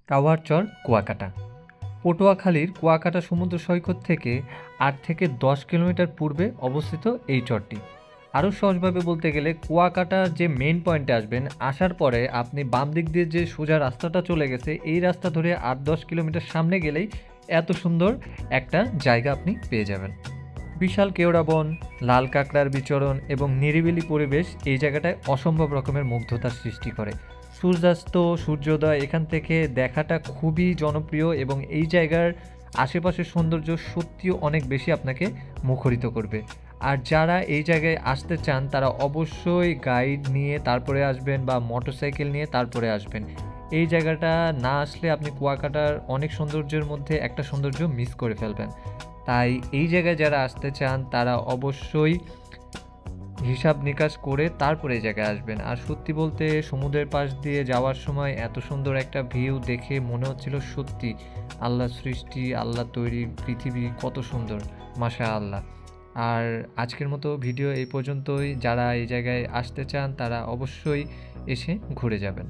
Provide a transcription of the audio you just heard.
কাওয়ারচর কুয়াকাটা। পটুয়াখালীর কুয়াকাটা সমুদ্র সৈকত থেকে 8 থেকে 10 কিলোমিটার পূর্বে অবস্থিত এই চরটি। আরও সহজভাবে বলতে গেলে কুয়াকাটার যে মেইন পয়েন্টে আসবেন, আসার পরে আপনি বাম দিক দিয়ে যে সোজা রাস্তাটা চলে গেছে, এই রাস্তা ধরে 8-10 কিলোমিটার সামনে গেলেই এত সুন্দর একটা জায়গা আপনি পেয়ে যাবেন। বিশাল কেওড়া বন, লাল কাঁকড়ার বিচরণ এবং নিরিবিলি পরিবেশ এই জায়গাটায় অসম্ভব রকমের মুগ্ধতার সৃষ্টি করে। সূর্যাস্ত, সূর্যোদয় এখান থেকে দেখাটা খুবই জনপ্রিয় এবং এই জায়গার আশেপাশের সৌন্দর্য সত্যিও অনেক বেশি আপনাকে মুখরিত করবে। আর যারা এই জায়গায় আসতে চান তারা অবশ্যই গাইড নিয়ে তারপরে আসবেন বা মোটরসাইকেল নিয়ে তারপরে আসবেন। এই জায়গাটা না আসলে আপনি কুয়াকাটার অনেক সৌন্দর্যের মধ্যে একটা সৌন্দর্য মিস করে ফেলবেন। তাই এই জায়গায় যারা আসতে চান তারা অবশ্যই হিসাব নিকাশ করে তারপরে এই জায়গায় আসবেন। আর সত্যি বলতে সমুদ্রের পাশ দিয়ে যাওয়ার সময় এত সুন্দর একটা ভিউ দেখে মনে হচ্ছিল সত্যি আল্লাহর সৃষ্টি, আল্লাহ তৈরি পৃথিবী কত সুন্দর, মাশাআল্লাহ। আর আজকের মতো ভিডিও এই পর্যন্তই। যারা এই জায়গায় আসতে চান তারা অবশ্যই এসে ঘুরে যাবেন।